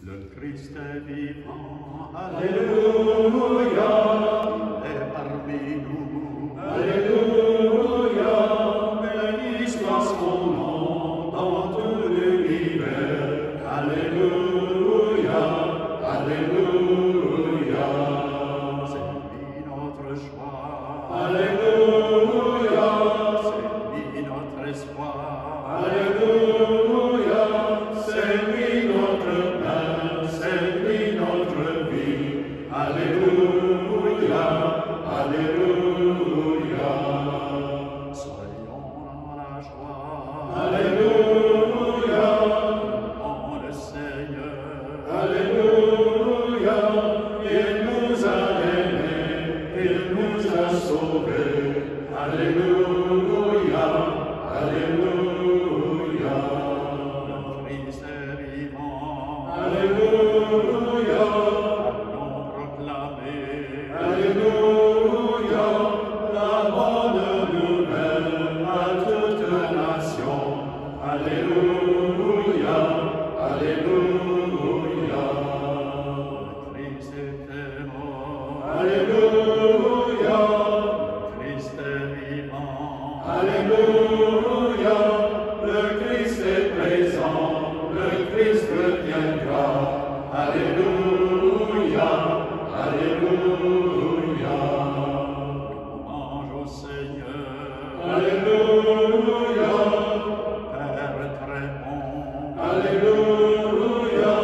Le Christ est vivant, Alléluia. il est parmi nous. Alléluia. Béni soit son nom dans tout l'univers. Alléluia. Alléluia. C'est lui notre joie. Alléluia. C'est lui notre espoir. Alléluia. C'est lui notre pain, c'est lui notre vie. Alléluia. Alléluia. Soyons dans la joie. Alléluia. En le Seigneur. Alléluia. Il nous a aimés, il nous a sauvés. Alléluia. Alléluia. Le Christ est vivant. Alléluia. Allons proclamer. Alléluia. La bonne nouvelle à toute nation. Alléluia. Alléluia. Le Christ est mort. Alléluia. Le Christ est vivant. Alléluia. Le Christ est présent. Le Christ viendra. Alléluia. Alléluia. Louange au Seigneur. Alléluia. Père très bon. Alléluia.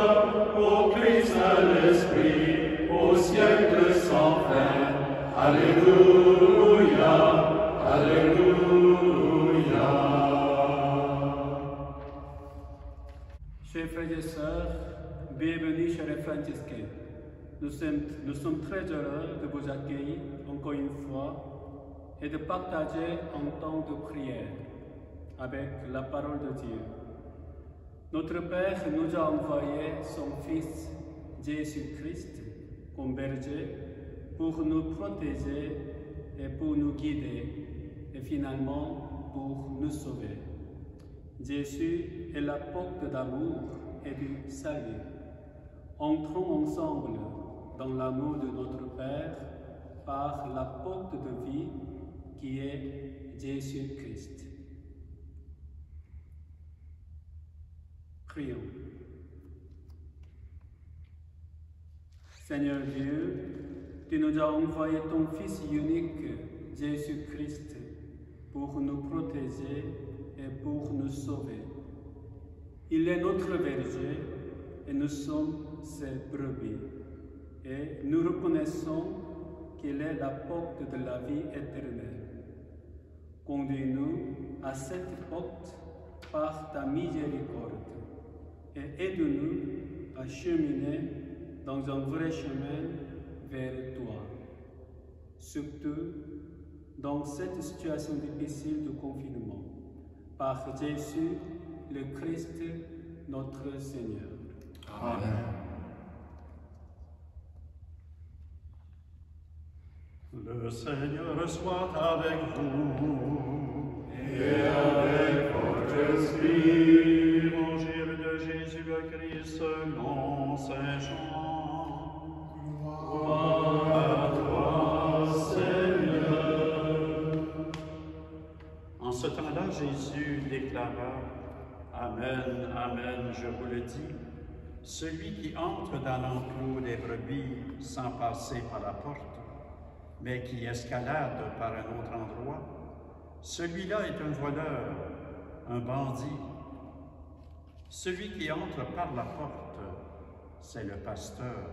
Au Christ, à l'Esprit, au siècle sans fin. Alléluia. Alléluia. Chers frères et sœurs, bienvenue chez les franciscains. Nous sommes très heureux de vous accueillir encore une fois et de partager un temps de prière avec la parole de Dieu. Notre Père nous a envoyé son Fils Jésus-Christ comme berger pour nous protéger et pour nous guider et finalement pour nous sauver. Jésus est la porte d'amour et du salut. Entrons ensemble dans l'amour de notre Père par la porte de vie qui est Jésus-Christ. Prions. Seigneur Dieu, tu nous as envoyé ton Fils unique, Jésus-Christ, pour nous protéger et pour nous sauver. Il est notre berger et nous sommes ses brebis. Et nous reconnaissons qu'il est la porte de la vie éternelle. Conduis-nous à cette porte par ta miséricorde et aide-nous à cheminer dans un vrai chemin vers toi. Surtout dans cette situation difficile de confinement. Par Jésus, le Christ, notre Seigneur. Amen. Le Seigneur soit avec vous. Et avec votre esprit. Évangile de Jésus le Christ selon Saint Jean. Gloire à toi, Seigneur. En ce temps-là, Jésus déclara: Amen, Amen, je vous le dis, celui qui entre dans l'enclos des brebis sans passer par la porte, mais qui escalade par un autre endroit, celui-là est un voleur, un bandit. Celui qui entre par la porte, c'est le pasteur,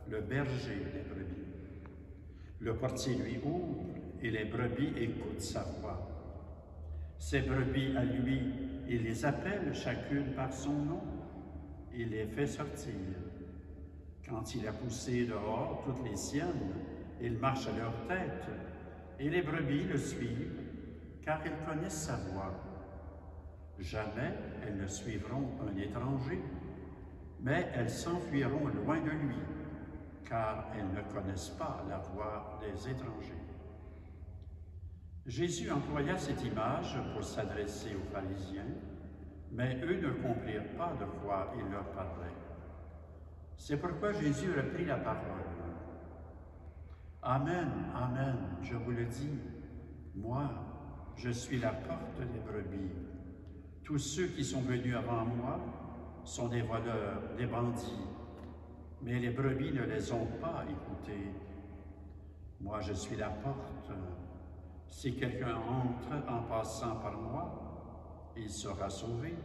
le berger des brebis. Le portier lui ouvre et les brebis écoutent sa voix. Ces brebis à lui, il les appelle chacune par son nom. Il les fait sortir. Quand il a poussé dehors toutes les siennes, il marche à leur tête, et les brebis le suivent, car ils connaissent sa voix. Jamais elles ne suivront un étranger, mais elles s'enfuiront loin de lui, car elles ne connaissent pas la voix des étrangers. Jésus employa cette image pour s'adresser aux pharisiens, mais eux ne comprirent pas de quoi il leur parlait. C'est pourquoi Jésus reprit la parole. Amen, amen, je vous le dis, moi, je suis la porte des brebis. Tous ceux qui sont venus avant moi sont des voleurs, des bandits, mais les brebis ne les ont pas écoutés. Moi, je suis la porte. Si quelqu'un entre en passant par moi, il sera sauvé.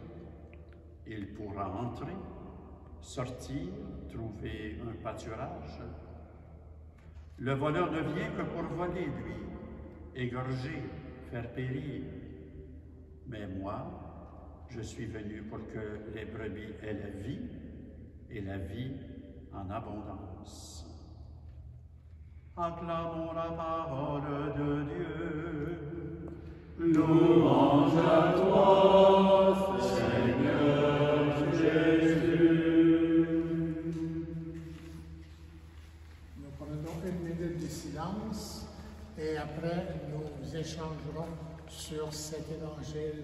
Il pourra entrer, sortir, trouver un pâturage. Le voleur ne vient que pour voler, lui, égorger, faire périr. Mais moi, je suis venu pour que les brebis aient la vie, et la vie en abondance. Acclamons la parole de Dieu. Louange à toi, Seigneur Jésus. Nous prenons une minute de silence et après nous échangerons sur cet évangile.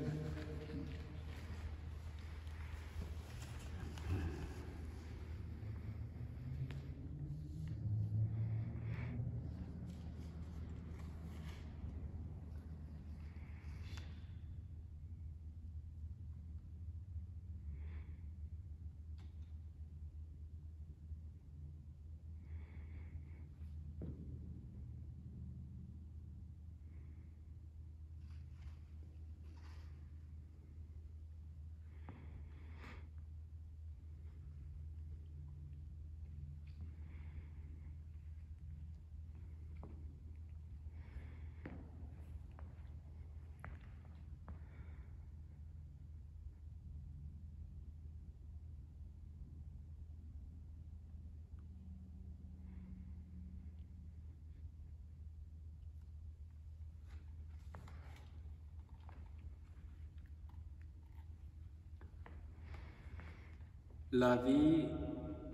La vie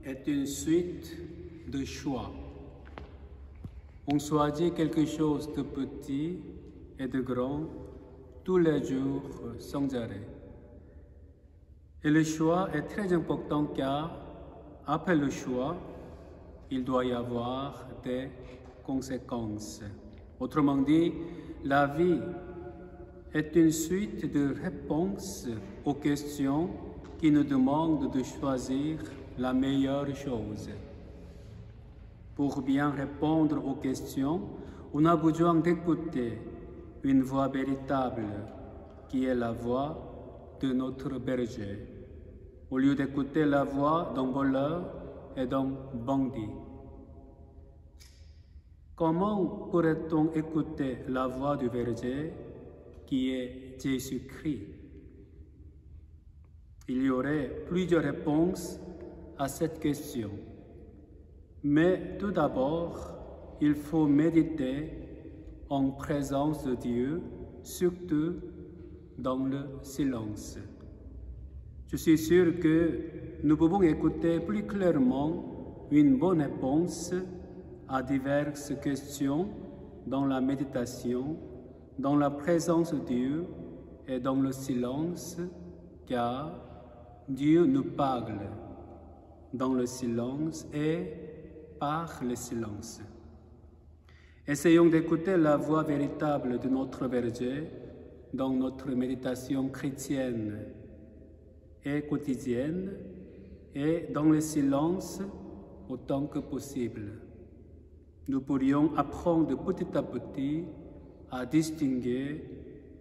est une suite de choix. On choisit quelque chose de petit et de grand tous les jours sans arrêt. Et le choix est très important car après le choix, il doit y avoir des conséquences. Autrement dit, la vie est une suite de réponses aux questions qui nous demandent de choisir la meilleure chose. Pour bien répondre aux questions, on a besoin d'écouter une voix véritable qui est la voix de notre berger, au lieu d'écouter la voix d'un voleur et d'un bandit. Comment pourrait-on écouter la voix du berger qui est Jésus-Christ? Il y aurait plusieurs réponses à cette question. Mais tout d'abord, il faut méditer en présence de Dieu, surtout dans le silence. Je suis sûr que nous pouvons écouter plus clairement une bonne réponse à diverses questions dans la méditation, dans la présence de Dieu et dans le silence, car Dieu nous parle dans le silence et par le silence. Essayons d'écouter la voix véritable de notre berger dans notre méditation chrétienne et quotidienne et dans le silence autant que possible. Nous pourrions apprendre petit à petit à distinguer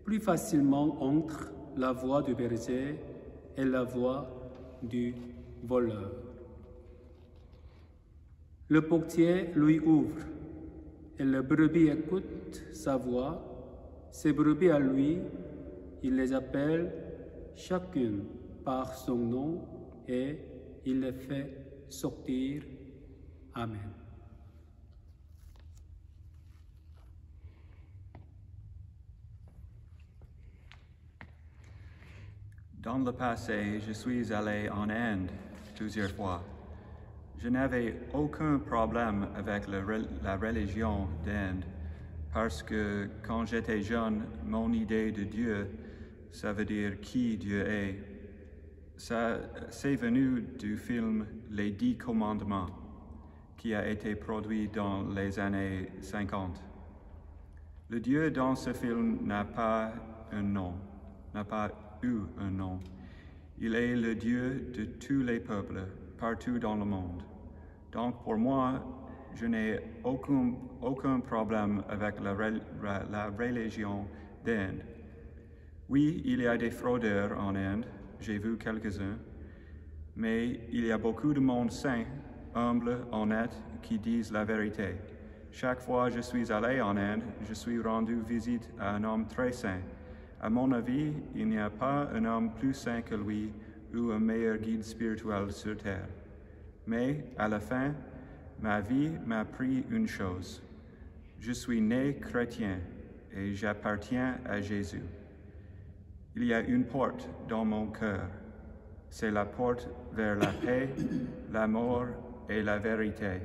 plus facilement entre la voix du berger et la voix du voleur. Le portier lui ouvre et le brebis écoute sa voix. Ces brebis à lui, il les appelle chacune par son nom et il les fait sortir. Amen. Dans le passé, je suis allé en Inde plusieurs fois. Je n'avais aucun problème avec la religion d'Inde parce que quand j'étais jeune, mon idée de Dieu, ça veut dire qui Dieu est. C'est venu du film Les 10 Commandements, qui a été produit dans les années 50. Le Dieu dans ce film n'a pas un nom, n'a pas eu un nom. Il est le Dieu de tous les peuples, partout dans le monde. Donc pour moi, je n'ai aucun problème avec la religion d'Inde. Oui, il y a des fraudeurs en Inde, j'ai vu quelques-uns, mais il y a beaucoup de monde sain, humble, honnête, qui disent la vérité. Chaque fois que je suis allé en Inde, je suis rendu visite à un homme très saint. À mon avis, il n'y a pas un homme plus saint que lui ou un meilleur guide spirituel sur terre. Mais à la fin, ma vie m'a appris une chose. Je suis né chrétien et j'appartiens à Jésus. Il y a une porte dans mon cœur. C'est la porte vers la paix, l'amour et la vérité.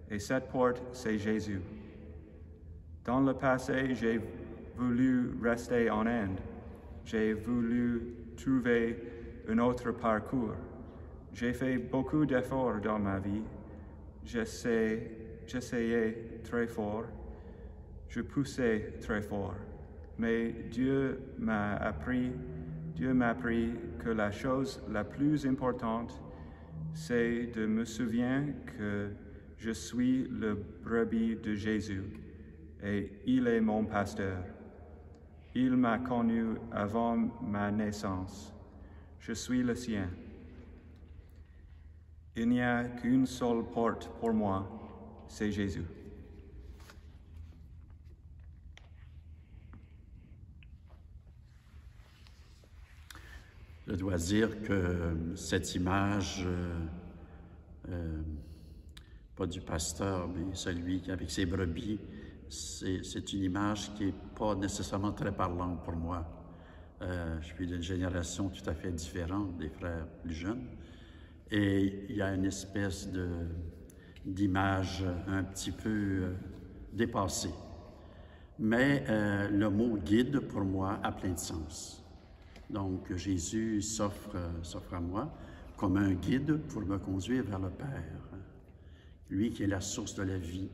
Et cette porte, c'est Jésus. Dans le passé, j'ai voulu rester en Inde. J'ai voulu trouver un autre parcours. J'ai fait beaucoup d'efforts dans ma vie. J'essayais très fort. Je poussais très fort. Mais Dieu m'a appris que la chose la plus importante, c'est de me souvenir que je suis le brebis de Jésus et il est mon pasteur. Il m'a connu avant ma naissance. Je suis le sien. Il n'y a qu'une seule porte pour moi, c'est Jésus. Je dois dire que cette image, pas du pasteur, mais celui avec ses brebis, c'est une image qui n'est pas nécessairement très parlante pour moi. Je suis d'une génération tout à fait différente des frères plus jeunes. Et il y a une espèce d'image un petit peu dépassée. Mais le mot « guide » pour moi a plein de sens. Donc Jésus s'offre à moi comme un guide pour me conduire vers le Père, lui qui est la source de la vie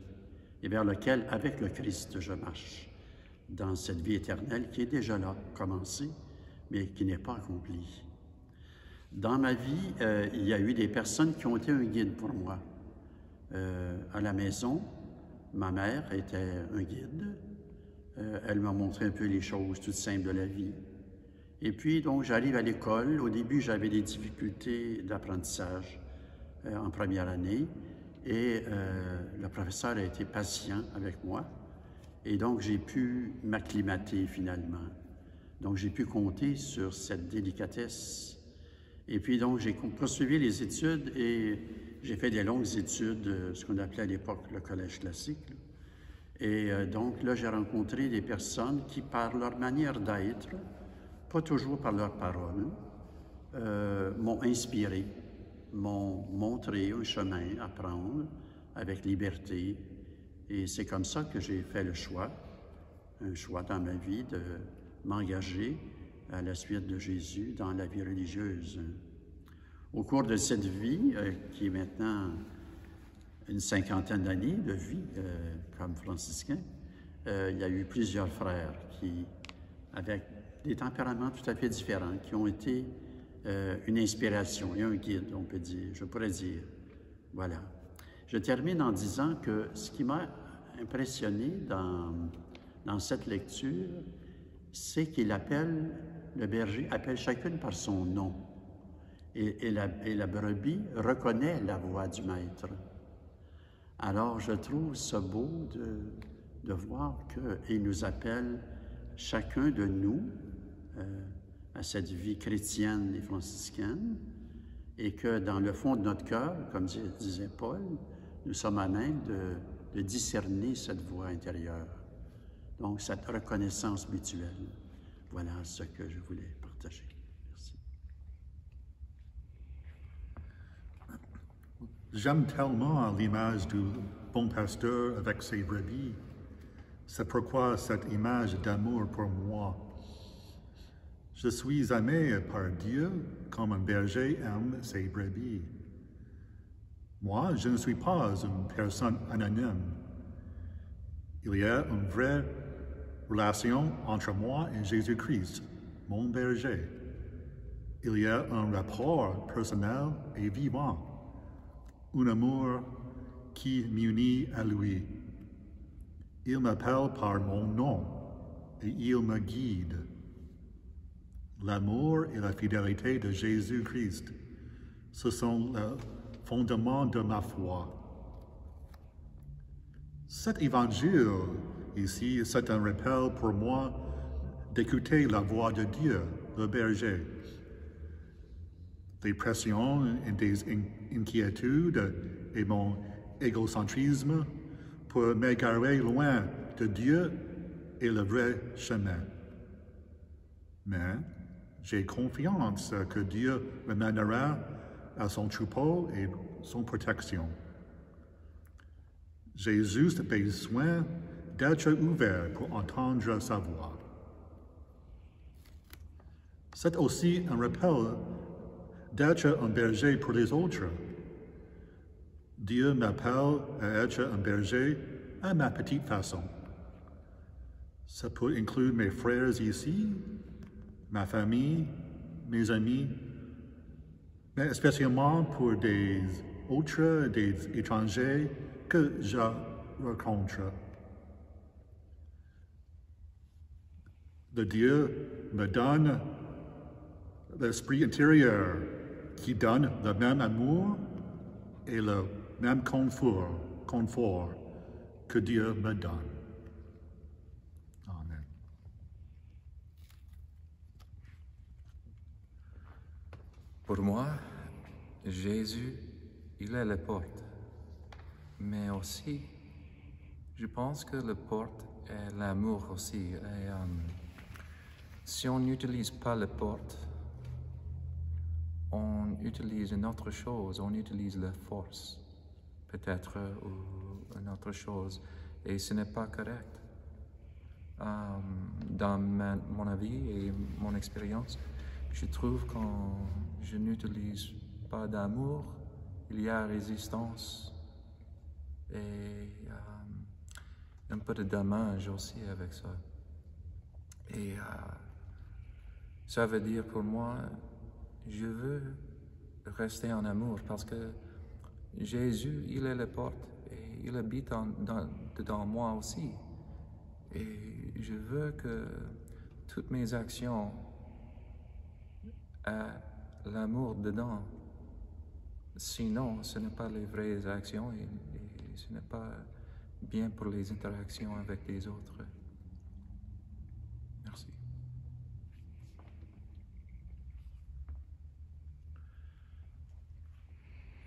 et vers lequel, avec le Christ, je marche dans cette vie éternelle qui est déjà là, commencée, mais qui n'est pas accomplie. Dans ma vie, il y a eu des personnes qui ont été un guide pour moi. À la maison, ma mère était un guide. Elle m'a montré un peu les choses toutes simples de la vie. Et puis, donc, j'arrive à l'école. Au début, j'avais des difficultés d'apprentissage en première année. Et le professeur a été patient avec moi. Et donc, j'ai pu m'acclimater finalement. Donc, j'ai pu compter sur cette délicatesse. Et puis, donc, j'ai poursuivi les études et j'ai fait des longues études, ce qu'on appelait à l'époque le collège classique. Et donc, là, j'ai rencontré des personnes qui, par leur manière d'être, pas toujours par leurs paroles, m'ont inspiré, m'ont montré un chemin à prendre avec liberté. Et c'est comme ça que j'ai fait le choix, un choix dans ma vie de m'engager à la suite de Jésus dans la vie religieuse. Au cours de cette vie, qui est maintenant une cinquantaine d'années de vie comme franciscain, il y a eu plusieurs frères qui, avec des tempéraments tout à fait différents, qui ont été une inspiration et un guide, on peut dire, je pourrais dire. Voilà. Je termine en disant que ce qui m'a impressionné dans cette lecture, c'est qu'il appelle, le berger appelle chacune par son nom. Et la brebis reconnaît la voix du maître. Alors, je trouve ça beau de voir qu'il nous appelle chacun de nous à cette vie chrétienne et franciscaine, et que dans le fond de notre cœur, comme disait Paul, nous sommes à même de discerner cette voix intérieure. Donc, cette reconnaissance mutuelle. Voilà ce que je voulais partager. Merci. J'aime tellement l'image du bon pasteur avec ses brebis. C'est pourquoi cette image d'amour pour moi. Je suis aimé par Dieu comme un berger aime ses brebis. Moi, je ne suis pas une personne anonyme. Il y a une vraie relation entre moi et Jésus-Christ, mon berger. Il y a un rapport personnel et vivant, un amour qui m'unit à lui. Il m'appelle par mon nom et il me guide. L'amour et la fidélité de Jésus-Christ, ce sont le fondement de ma foi. Cet évangile ici, c'est un rappel pour moi d'écouter la voix de Dieu, le berger. Des pressions et des inquiétudes et mon égocentrisme pour m'égarer loin de Dieu et le vrai chemin. Mais j'ai confiance que Dieu me mènera à son troupeau et son protection. J'ai juste besoin d'être ouvert pour entendre sa voix. C'est aussi un rappel d'être un berger pour les autres. Dieu m'appelle à être un berger à ma petite façon. Ça peut inclure mes frères ici, ma famille, mes amis, mais spécialement pour des autres, des étrangers que je rencontre. Le Dieu me donne l'esprit intérieur qui donne le même amour et le même confort que Dieu me donne. Amen. Pour moi, Jésus, il est la porte. Mais aussi, je pense que la porte est l'amour aussi. Et, si on n'utilise pas la porte, on utilise une autre chose, on utilise la force, peut-être, ou une autre chose, et ce n'est pas correct. Dans mon avis et mon expérience, je trouve que quand je n'utilise pas d'amour, il y a résistance et un peu de dommage aussi avec ça. Et ça veut dire pour moi, je veux rester en amour parce que Jésus, il est la porte et il habite dedans moi aussi. Et je veux que toutes mes actions aient l'amour dedans. Sinon, ce n'est pas les vraies actions et ce n'est pas bien pour les interactions avec les autres. Merci.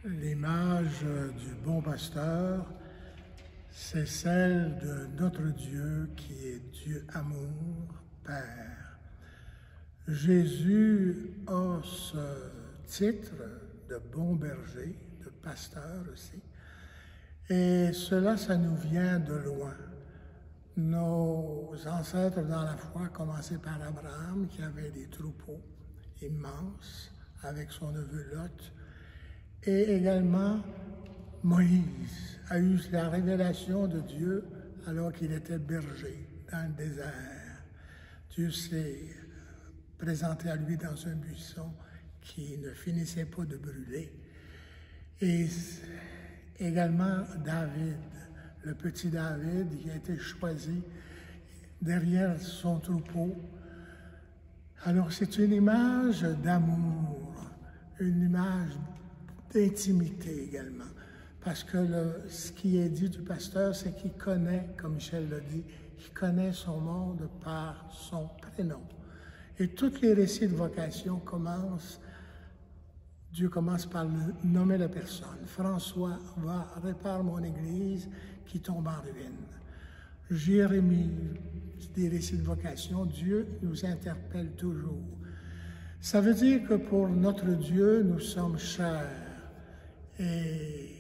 L'image du bon pasteur, c'est celle de notre Dieu qui est Dieu amour, Père. Jésus a ce titre de bon berger, de pasteur aussi, et cela, ça nous vient de loin. Nos ancêtres dans la foi, commencé par Abraham, qui avait des troupeaux immenses avec son neveu Lot, et également Moïse a eu la révélation de Dieu alors qu'il était berger dans le désert. Dieu s'est présenté à lui dans un buisson qui ne finissait pas de brûler. Et également David, le petit David qui a été choisi derrière son troupeau. Alors c'est une image d'amour, une image d'intimité également. Parce que ce qui est dit du pasteur, c'est qu'il connaît, comme Michel l'a dit, il connaît son monde par son prénom. Et tous les récits de vocation Dieu commence par nommer la personne. François va réparer mon église qui tombe en ruine. Jérémie, des récits de vocation, Dieu nous interpelle toujours. Ça veut dire que pour notre Dieu, nous sommes chers et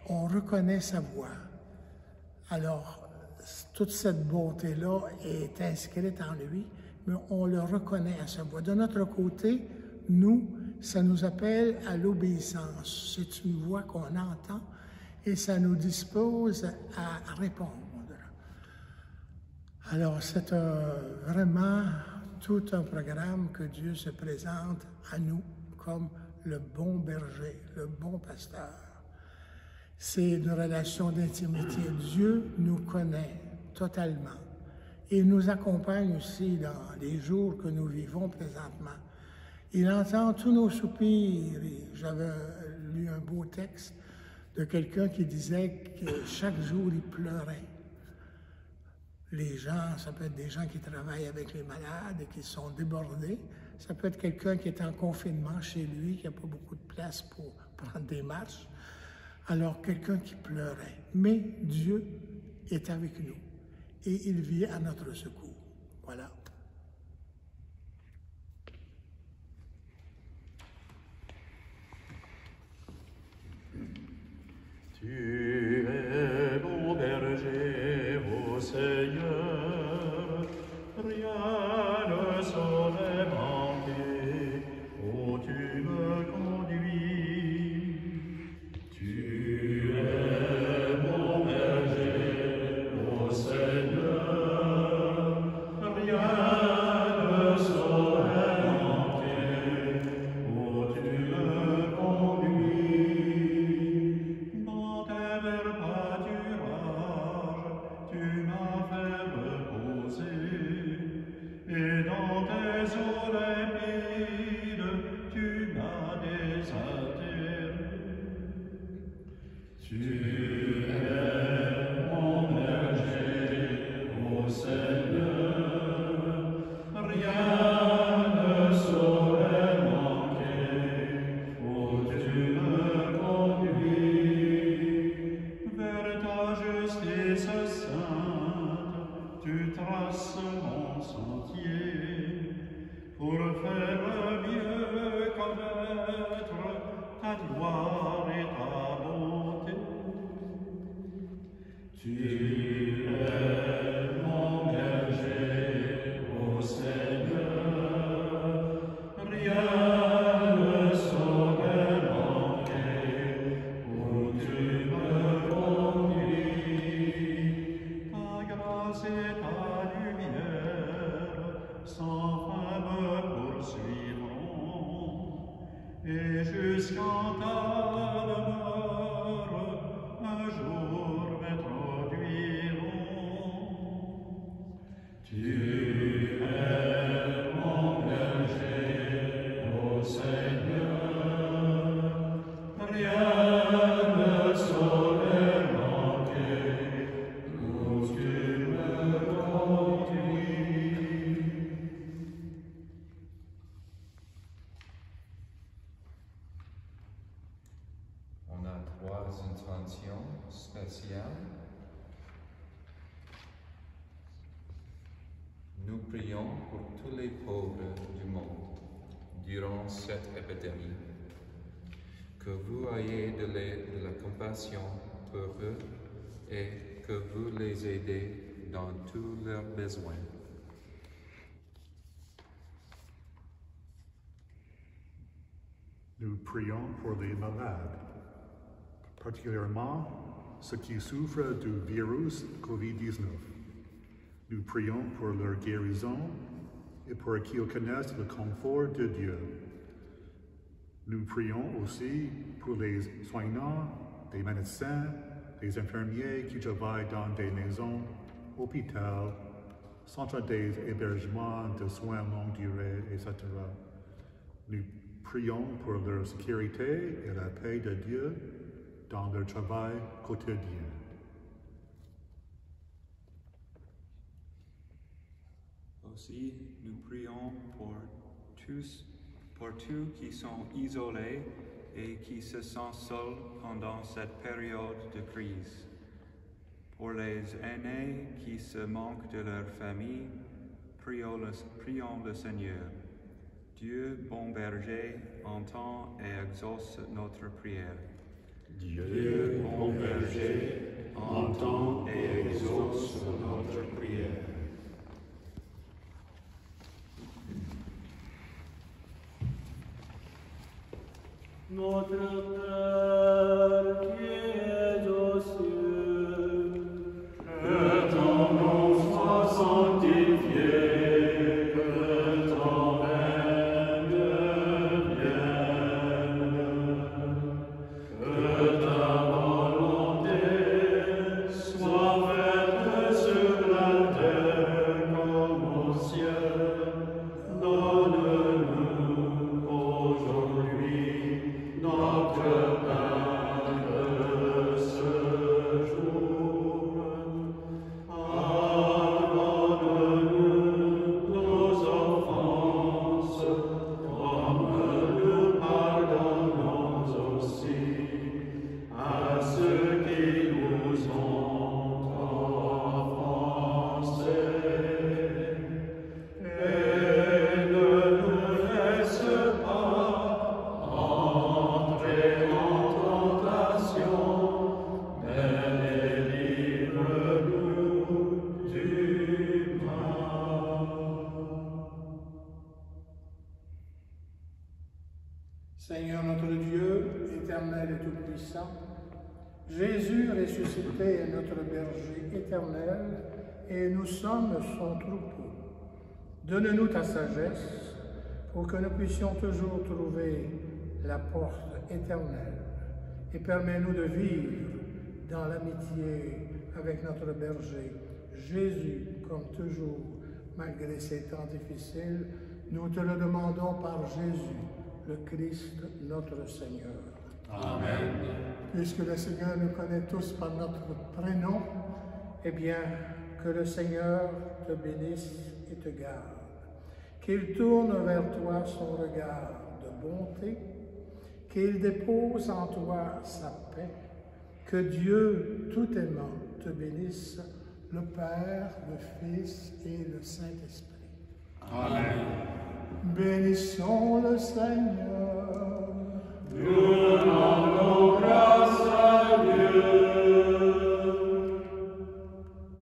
on reconnaît sa voix. Alors, toute cette beauté-là est inscrite en lui mais on le reconnaît à sa voix. De notre côté, nous, ça nous appelle à l'obéissance. C'est une voix qu'on entend et ça nous dispose à répondre. Alors, c'est vraiment tout un programme que Dieu se présente à nous comme le bon berger, le bon pasteur. C'est une relation d'intimité. Dieu nous connaît totalement. Il nous accompagne aussi dans les jours que nous vivons présentement. Il entend tous nos soupirs. J'avais lu un beau texte de quelqu'un qui disait que chaque jour, il pleurait. Les gens, ça peut être des gens qui travaillent avec les malades et qui sont débordés. Ça peut être quelqu'un qui est en confinement chez lui, qui n'a pas beaucoup de place pour prendre des marches. Alors, quelqu'un qui pleurait. Mais Dieu est avec nous et il vient à notre secours. Voilà. Tu es mon berger, ô Seigneur, rien ne saurait manquer, où tu me conduis. Tu es mon berger, ô Seigneur, rien ne saurait manquer, où tu me conduis. Dans tes verts pâturages, tu m'as fait reposer, et dans tes eaux limpides, tu m'as désaltéré. Tu es mon berger, ô Seigneur, rien ne saurait manquer, où tu me conduis. Vers ta justice sainte, tu traces mon sentier, pour faire mieux connaître ta gloire et ta bonté. Tu es mon berger, ô Seigneur, rien ne saurait manquer, où tu me conduis. Ta grâce et ta lumière sans fin me poursuivront, et jusqu'en ta demeure un jour m'introduiront. Tu es mon berger, ô Seigneur, rien ne saurait manquer, où tu me conduis. On a 3 intentions spéciales. Nous prions pour tous les pauvres du monde durant cette épidémie. Que vous ayez de la compassion pour eux et que vous les aidez dans tous leurs besoins. Nous prions pour les malades, particulièrement ceux qui souffrent du virus COVID-19. Nous prions pour leur guérison et pour qu'ils connaissent le confort de Dieu. Nous prions aussi pour les soignants, les médecins, les infirmiers qui travaillent dans des maisons, hôpitaux, centres d'hébergement, de soins longue durée, etc. Nous prions pour leur sécurité et la paix de Dieu dans leur travail quotidien. Aussi, nous prions pour tous qui sont isolés et qui se sentent seuls pendant cette période de crise. Pour les aînés qui se manquent de leur famille, prions le Seigneur. Dieu, bon berger, entend et exauce notre prière. Dieu, bon berger, entend et exauce notre prière. Notre Père qui es aux cieux, que ton nom soit sanctifié, que ton règne vienne, que ta volonté soit faite sur la terre comme au ciel. Donne-nous aujourd'hui notre pain de ce jour. Pardonne-nous nos offenses, comme nous pardonnons aussi à ceux qui nous ont offensés. Et ne nous laisse pas entrer en tentation, mais délivre-nous du mal. Seigneur notre Dieu, éternel et tout-puissant, Jésus ressuscité est notre berger éternel et nous sommes son troupeau. Donne-nous ta sagesse pour que nous puissions toujours trouver la porte éternelle et permets-nous de vivre dans l'amitié avec notre berger. Jésus, comme toujours, malgré ces temps difficiles, nous te le demandons par Jésus, le Christ, notre Seigneur. Amen. Puisque le Seigneur nous connaît tous par notre prénom, eh bien, que le Seigneur te bénisse et te garde. Qu'il tourne vers toi son regard de bonté, qu'il dépose en toi sa paix, que Dieu tout aimant te bénisse, le Père, le Fils et le Saint-Esprit. Amen. Bénissons le Seigneur. Nous